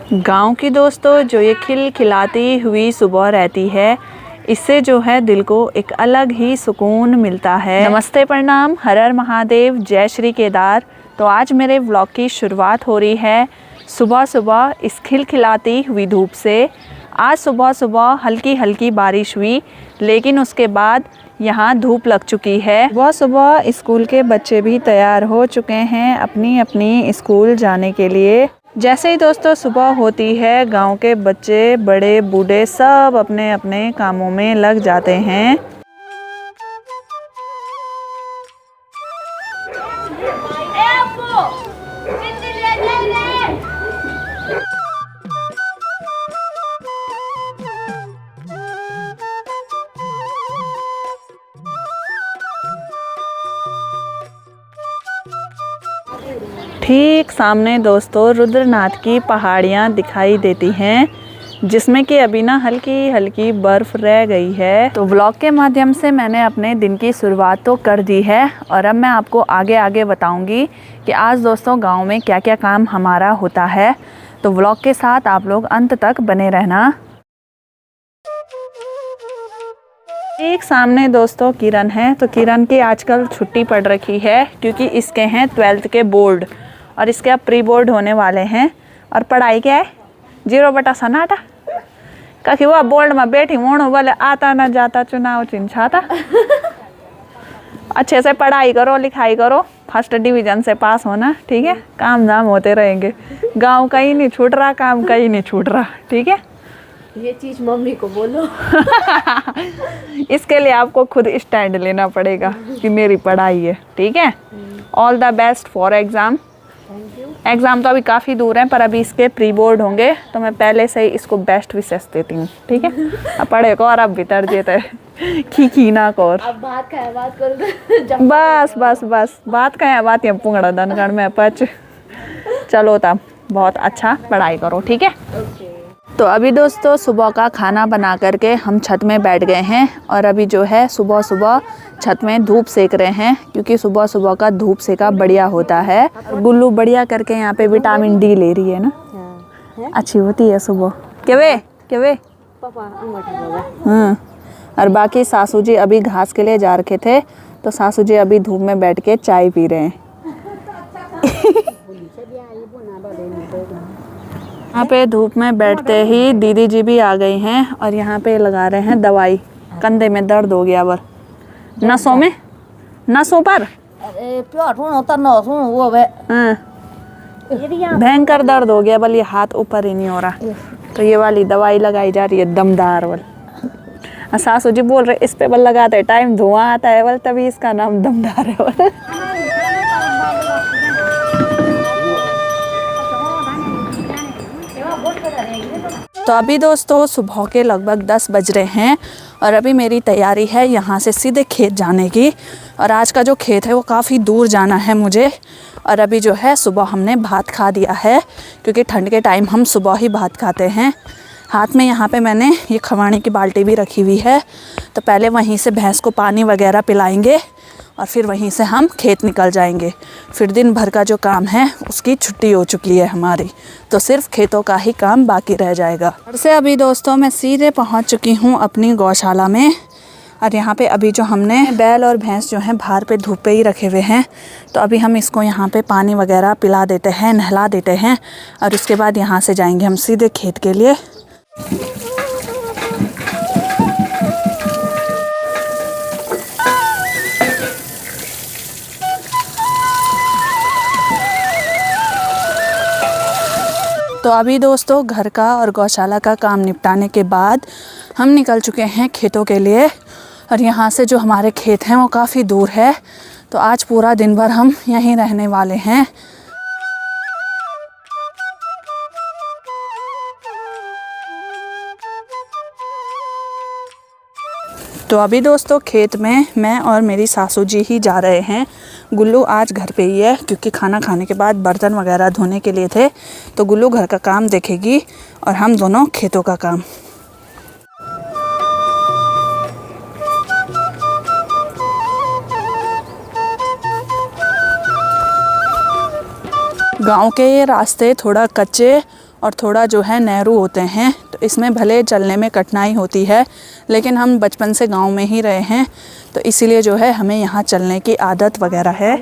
गांव की दोस्तों जो ये खिलखिलाती हुई सुबह रहती है, इससे जो है दिल को एक अलग ही सुकून मिलता है। नमस्ते, प्रणाम, हर हर महादेव, जय श्री केदार। तो आज मेरे व्लॉग की शुरुआत हो रही है सुबह सुबह इस खिलखिलाती हुई धूप से। आज सुबह सुबह हल्की हल्की बारिश हुई, लेकिन उसके बाद यहाँ धूप लग चुकी है। सुबह सुबह स्कूल के बच्चे भी तैयार हो चुके हैं अपनी अपनी स्कूल जाने के लिए। जैसे ही दोस्तों सुबह होती है, गांव के बच्चे बड़े बूढ़े सब अपने अपने कामों में लग जाते हैं। ठीक सामने दोस्तों रुद्रनाथ की पहाड़ियाँ दिखाई देती हैं, जिसमें कि अभी ना हल्की हल्की बर्फ़ रह गई है। तो व्लॉग के माध्यम से मैंने अपने दिन की शुरुआत तो कर दी है, और अब मैं आपको आगे आगे बताऊंगी कि आज दोस्तों गांव में क्या क्या काम हमारा होता है। तो व्लॉग के साथ आप लोग अंत तक बने रहना। एक सामने दोस्तों किरण है। तो किरण की आजकल छुट्टी पड़ रखी है क्योंकि इसके हैं 12th के बोर्ड, और इसके अब प्री बोर्ड होने वाले हैं। और पढ़ाई क्या है 0 बटा सन्नाटा, कभी वह बोर्ड में बैठी मोड़ो बोले आता ना जाता चुनाव चिन्ह। अच्छे से पढ़ाई करो, लिखाई करो, फर्स्ट डिवीज़न से पास होना, ठीक है। काम धाम होते रहेंगे, गांव कहीं नहीं छूट रहा, काम कहीं नहीं छूट रहा, ठीक है। ये चीज़ मम्मी को बोलो। इसके लिए आपको खुद स्टैंड लेना पड़ेगा कि मेरी पढ़ाई है, ठीक है। All the best for exam. Exam तो अभी काफ़ी दूर है, पर अभी इसके प्री बोर्ड होंगे, तो मैं पहले से ही इसको बेस्ट विशेष देती हूँ, ठीक है। अब पढ़े को और अब भीतर जेते खी ना कर। अब बात का बात करो। बस बस बस बात का बात, ये पुंगड़ा दनगढ़ में पच। चलो तब बहुत अच्छा पढ़ाई करो, ठीक है। तो अभी दोस्तों सुबह का खाना बना करके हम छत में बैठ गए हैं, और अभी जो है सुबह सुबह छत में धूप सेक रहे हैं, क्योंकि सुबह सुबह का धूप सेका बढ़िया होता है। गुल्लू बढ़िया करके यहाँ पे विटामिन डी ले रही है ना, अच्छी होती है सुबह। क्या वे हाँ। और बाकी सासू जी अभी घास के लिए जा रखे थे, तो सासू जी अभी धूप में बैठ के चाय पी रहे हैं। यहाँ पे धूप में बैठते ही दीदी जी भी आ गई हैं, और यहाँ पे लगा रहे हैं दवाई। कंधे में दर्द हो गया, बर नसों में, नसों पर भयंकर दर्द हो गया, बल ये हाथ ऊपर ही नहीं हो रहा, तो ये वाली दवाई लगाई जा रही है दमदार बल। सासू जी बोल रहे इस पे बल लगाते टाइम धुआं आता है बल, तभी इसका नाम दमदार है बल। तो अभी दोस्तों सुबह के लगभग 10 बज रहे हैं, और अभी मेरी तैयारी है यहाँ से सीधे खेत जाने की। और आज का जो खेत है वो काफ़ी दूर जाना है मुझे। और अभी जो है सुबह हमने भात खा दिया है, क्योंकि ठंड के टाइम हम सुबह ही भात खाते हैं। हाथ में यहाँ पे मैंने ये खवाने की बाल्टी भी रखी हुई है, तो पहले वहीं से भैंस को पानी वगैरह पिलाएंगे, और फिर वहीं से हम खेत निकल जाएंगे। फिर दिन भर का जो काम है उसकी छुट्टी हो चुकी है हमारी, तो सिर्फ खेतों का ही काम बाकी रह जाएगा। घर से अभी दोस्तों मैं सीधे पहुंच चुकी हूं अपनी गौशाला में, और यहाँ पे अभी जो हमने बैल और भैंस जो हैं बाहर पे धूप पे ही रखे हुए हैं, तो अभी हम इसको यहाँ पे पानी वगैरह पिला देते हैं, नहला देते हैं, और उसके बाद यहाँ से जाएंगे हम सीधे खेत के लिए। तो अभी दोस्तों घर का और गौशाला का काम निपटाने के बाद हम निकल चुके हैं खेतों के लिए, और यहाँ से जो हमारे खेत हैं वो काफ़ी दूर है, तो आज पूरा दिन भर हम यहीं रहने वाले हैं। तो अभी दोस्तों खेत में मैं और मेरी सासू जी ही जा रहे हैं। गुल्लू आज घर पे ही है, क्योंकि खाना खाने के बाद बर्तन वगैरह धोने के लिए थे, तो गुल्लू घर का काम देखेगी और हम दोनों खेतों का काम। गांव के ये रास्ते थोड़ा कच्चे और थोड़ा जो है नहरू होते हैं, तो इसमें भले चलने में कठिनाई होती है, लेकिन हम बचपन से गांव में ही रहे हैं, तो इसीलिए जो है हमें यहाँ चलने की आदत वगैरह है।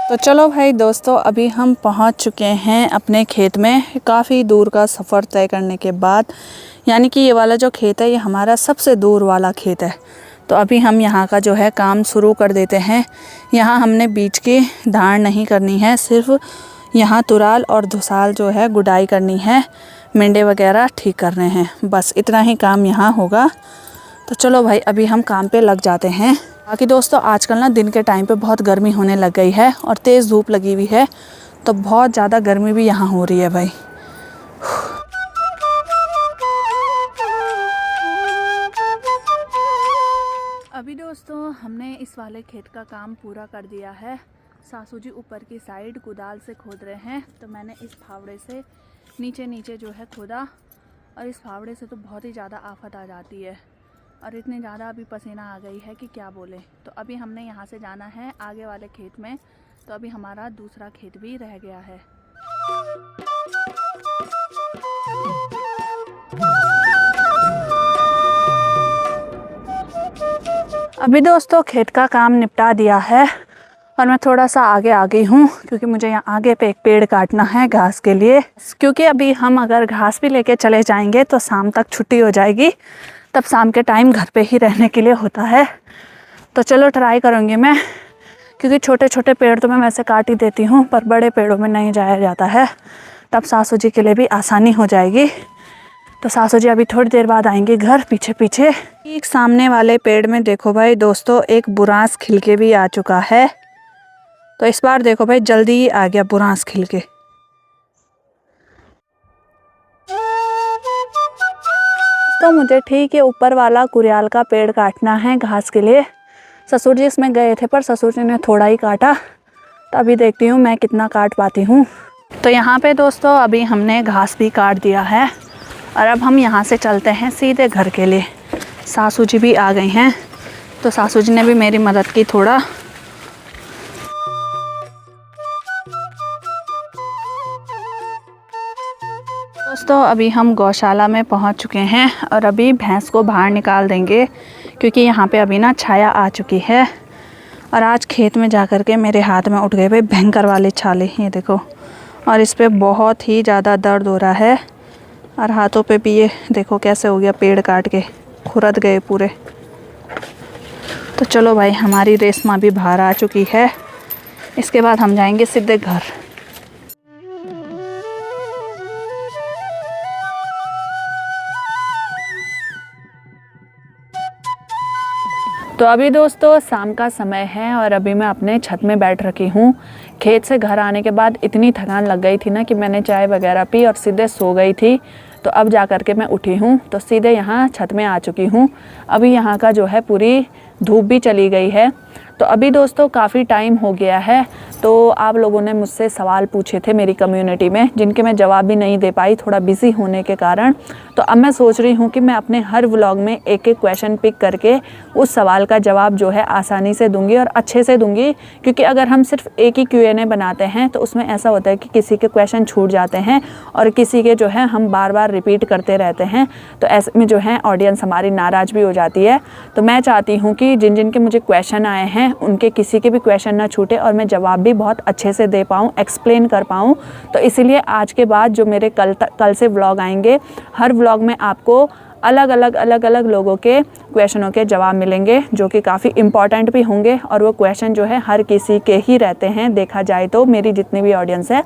तो चलो भाई दोस्तों, अभी हम पहुँच चुके हैं अपने खेत में। काफ़ी दूर का सफ़र तय करने के बाद, यानी कि ये वाला जो खेत है ये हमारा सबसे दूर वाला खेत है। तो अभी हम यहाँ का जो है काम शुरू कर देते हैं। यहाँ हमने बीज की धार नहीं करनी है, सिर्फ यहाँ तुराल और धुसाल जो है गुडाई करनी है, मेंढे वगैरह ठीक करने हैं, बस इतना ही काम यहाँ होगा। तो चलो भाई अभी हम काम पे लग जाते हैं। बाकी दोस्तों आजकल ना दिन के टाइम पे बहुत गर्मी होने लग गई है और तेज़ धूप लगी हुई है, तो बहुत ज़्यादा गर्मी भी यहाँ हो रही है भाई। अभी दोस्तों हमने इस वाले खेत का काम पूरा कर दिया है। सासू जी ऊपर की साइड कुदाल से खोद रहे हैं, तो मैंने इस फावड़े से नीचे नीचे जो है खोदा, और इस फावड़े से तो बहुत ही ज़्यादा आफत आ जाती है, और इतनी ज़्यादा अभी पसीना आ गई है कि क्या बोले। तो अभी हमने यहाँ से जाना है आगे वाले खेत में, तो अभी हमारा दूसरा खेत भी रह गया है। अभी दोस्तों खेत का काम निपटा दिया है, और मैं थोड़ा सा आगे आ गई हूँ, क्योंकि मुझे यहाँ आगे पे एक पेड़ काटना है घास के लिए, क्योंकि अभी हम अगर घास भी लेके चले जाएंगे तो शाम तक छुट्टी हो जाएगी, तब शाम के टाइम घर पे ही रहने के लिए होता है। तो चलो ट्राई करूँगी मैं, क्योंकि छोटे छोटे पेड़ तो मैं वैसे काट ही देती हूँ, पर बड़े पेड़ों में नहीं जाया जाता है, तब सासू जी के लिए भी आसानी हो जाएगी। तो सासू जी अभी थोड़ी देर बाद आएंगे घर पीछे पीछे। एक सामने वाले पेड़ में देखो भाई दोस्तों, एक बुरांस खिल के भी आ चुका है। तो इस बार देखो भाई जल्दी ही आ गया बुरांस खिल के। तो मुझे ठीक है ऊपर वाला कुरियाल का पेड़ काटना है घास के लिए। ससुर जी इसमें गए थे, पर ससुर जी ने थोड़ा ही काटा, तो अभी देखती हूँ मैं कितना काट पाती हूँ। तो यहाँ पे दोस्तों अभी हमने घास भी काट दिया है, और अब हम यहाँ से चलते हैं सीधे घर के लिए। सासू जी भी आ गई हैं, तो सासू जी ने भी मेरी मदद की थोड़ा। दोस्तों अभी हम गौशाला में पहुँच चुके हैं, और अभी भैंस को बाहर निकाल देंगे, क्योंकि यहाँ पे अभी ना छाया आ चुकी है। और आज खेत में जा कर के मेरे हाथ में उठ गए भाई भयंकर वाले छाले, ये देखो, और इस पर बहुत ही ज़्यादा दर्द हो रहा है, और हाथों पे भी ये देखो कैसे हो गया, पेड़ काट के खुरद गए पूरे। तो चलो भाई हमारी रेशमा भी बाहर आ चुकी है, इसके बाद हम जाएंगे सीधे घर। तो अभी दोस्तों शाम का समय है, और अभी मैं अपने छत में बैठ रखी हूँ। खेत से घर आने के बाद इतनी थकान लग गई थी ना कि मैंने चाय वगैरह पी और सीधे सो गई थी। तो अब जा कर के मैं उठी हूँ, तो सीधे यहाँ छत में आ चुकी हूँ। अभी यहाँ का जो है पूरी धूप भी चली गई है। तो अभी दोस्तों काफ़ी टाइम हो गया है, तो आप लोगों ने मुझसे सवाल पूछे थे मेरी कम्युनिटी में, जिनके मैं जवाब भी नहीं दे पाई थोड़ा बिज़ी होने के कारण। तो अब मैं सोच रही हूँ कि मैं अपने हर व्लॉग में एक एक क्वेश्चन पिक करके उस सवाल का जवाब जो है आसानी से दूंगी और अच्छे से दूंगी। क्योंकि अगर हम सिर्फ एक ही Q&A बनाते हैं तो उसमें ऐसा होता है कि किसी के क्वेश्चन छूट जाते हैं, और किसी के जो है हम बार बार रिपीट करते रहते हैं, तो ऐसे में जो है ऑडियंस हमारी नाराज़ भी हो जाती है। तो मैं चाहती हूँ कि जिन जिन के मुझे क्वेश्चन आए हैं उनके किसी के भी क्वेश्चन ना छूटे, और मैं जवाब भी बहुत अच्छे से दे पाऊँ, एक्सप्लेन कर पाऊँ। तो इसीलिए आज के बाद जो मेरे कल से व्लॉग आएंगे, हर व्लॉग में आपको अलग अलग लोगों के क्वेश्चनों के जवाब मिलेंगे, जो कि काफ़ी इम्पॉर्टेंट भी होंगे, और वो क्वेश्चन जो है हर किसी के ही रहते हैं देखा जाए तो, मेरी जितनी भी ऑडियंस है।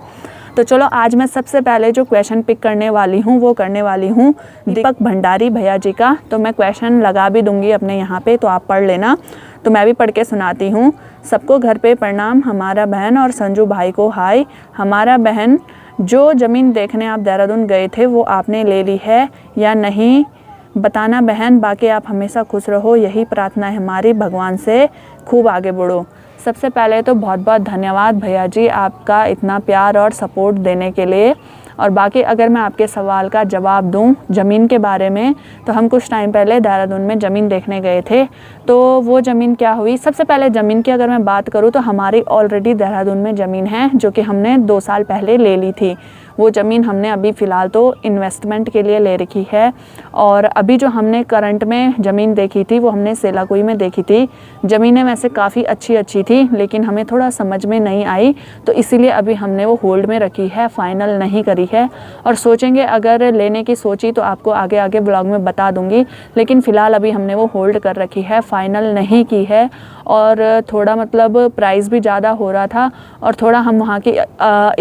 तो चलो आज मैं सबसे पहले जो क्वेश्चन पिक करने वाली हूँ वो करने वाली हूँ दीपक भंडारी भैया जी का। तो मैं क्वेश्चन लगा भी दूंगी अपने यहाँ पे, तो आप पढ़ लेना। तो मैं भी पढ़ के सुनाती हूँ। सबको घर पे प्रणाम, हमारा बहन और संजू भाई को हाय। हमारा बहन, जो ज़मीन देखने आप देहरादून गए थे वो आपने ले ली है या नहीं, बताना बहन। बाकी आप हमेशा खुश रहो, यही प्रार्थना है हमारी, भगवान से खूब आगे बढ़ो। सबसे पहले तो बहुत बहुत धन्यवाद भैया जी आपका इतना प्यार और सपोर्ट देने के लिए। और बाकी अगर मैं आपके सवाल का जवाब दूं ज़मीन के बारे में, तो हम कुछ टाइम पहले देहरादून में ज़मीन देखने गए थे। तो वो ज़मीन क्या हुई, सबसे पहले ज़मीन की अगर मैं बात करूं तो हमारी ऑलरेडी देहरादून में ज़मीन है जो कि हमने 2 साल पहले ले ली थी। वो ज़मीन हमने अभी फ़िलहाल तो इन्वेस्टमेंट के लिए ले रखी है। और अभी जो हमने करंट में ज़मीन देखी थी वो हमने सेलाकुई में देखी थी। ज़मीनें वैसे काफ़ी अच्छी थी, लेकिन हमें थोड़ा समझ में नहीं आई, तो इसीलिए अभी हमने वो होल्ड में रखी है, फ़ाइनल नहीं करी है। और सोचेंगे अगर लेने की सोची तो आपको आगे आगे ब्लॉग में बता दूँगी, लेकिन फ़िलहाल अभी हमने वो होल्ड कर रखी है, फ़ाइनल नहीं की है। और थोड़ा मतलब प्राइस भी ज़्यादा हो रहा था, और थोड़ा हम वहाँ की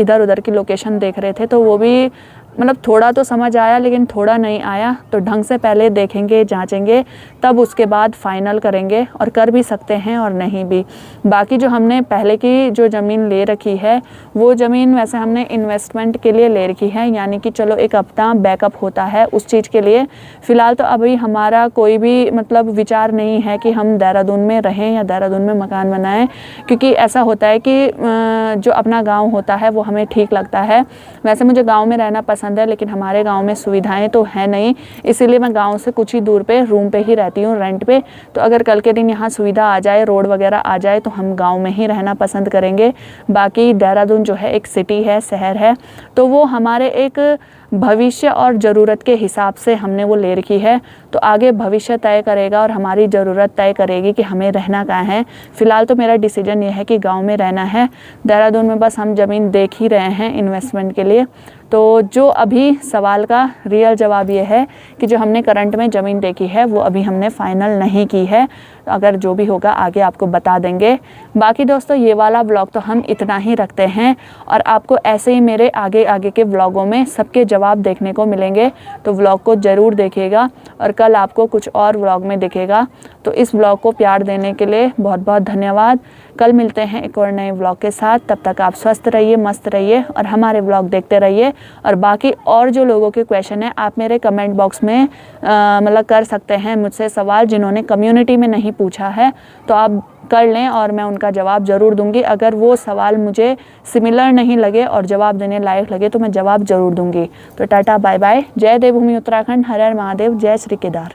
इधर उधर की लोकेशन देख रहे थे, तो वो भी मतलब थोड़ा तो समझ आया लेकिन थोड़ा नहीं आया। तो ढंग से पहले देखेंगे, जांचेंगे, तब उसके बाद फ़ाइनल करेंगे, और कर भी सकते हैं और नहीं भी। बाकी जो हमने पहले की जो ज़मीन ले रखी है वो ज़मीन वैसे हमने इन्वेस्टमेंट के लिए ले रखी है, यानी कि चलो एक अपना बैकअप होता है उस चीज़ के लिए। फ़िलहाल तो अभी हमारा कोई भी मतलब विचार नहीं है कि हम देहरादून में रहें या देहरादून में मकान बनाएं, क्योंकि ऐसा होता है कि जो अपना गाँव होता है वो हमें ठीक लगता है। वैसे मुझे गाँव में रहना पसंद है, लेकिन हमारे गांव में सुविधाएं तो है नहीं, इसीलिए मैं गांव से कुछ ही दूर पे रूम पे ही रहती हूँ, रेंट पे। तो अगर कल के दिन यहाँ सुविधा आ जाए, रोड वगैरह आ जाए, तो हम गांव में ही रहना पसंद करेंगे। बाकी देहरादून जो है एक सिटी है, शहर है, तो वो हमारे एक भविष्य और ज़रूरत के हिसाब से हमने वो ले रखी है। तो आगे भविष्य तय करेगा और हमारी ज़रूरत तय करेगी कि हमें रहना कहाँ है। फ़िलहाल तो मेरा डिसीजन ये है कि गांव में रहना है। देहरादून में बस हम ज़मीन देख ही रहे हैं इन्वेस्टमेंट के लिए। तो जो अभी सवाल का रियल जवाब ये है कि जो हमने करंट में ज़मीन देखी है वो अभी हमने फ़ाइनल नहीं की है। अगर जो भी होगा आगे आपको बता देंगे। बाकी दोस्तों ये वाला व्लॉग तो हम इतना ही रखते हैं, और आपको ऐसे ही मेरे आगे आगे के व्लॉगों में सबके जवाब देखने को मिलेंगे। तो व्लॉग को ज़रूर देखिएगा, और कल आपको कुछ और व्लॉग में दिखेगा। तो इस व्लॉग को प्यार देने के लिए बहुत बहुत धन्यवाद। कल मिलते हैं एक और नए व्लॉग के साथ। तब तक आप स्वस्थ रहिए, मस्त रहिए, और हमारे व्लॉग देखते रहिए। और बाकी और जो लोगों के क्वेश्चन है आप मेरे कमेंट बॉक्स में मतलब कर सकते हैं मुझसे सवाल, जिन्होंने कम्युनिटी में नहीं पूछा है तो आप कर लें, और मैं उनका जवाब ज़रूर दूंगी। अगर वो सवाल मुझे सिमिलर नहीं लगे और जवाब देने लायक लगे तो मैं जवाब ज़रूर दूंगी। तो टाटा बाय बाय। जय देवभूमि उत्तराखंड, हर हर महादेव, जय श्री केदार।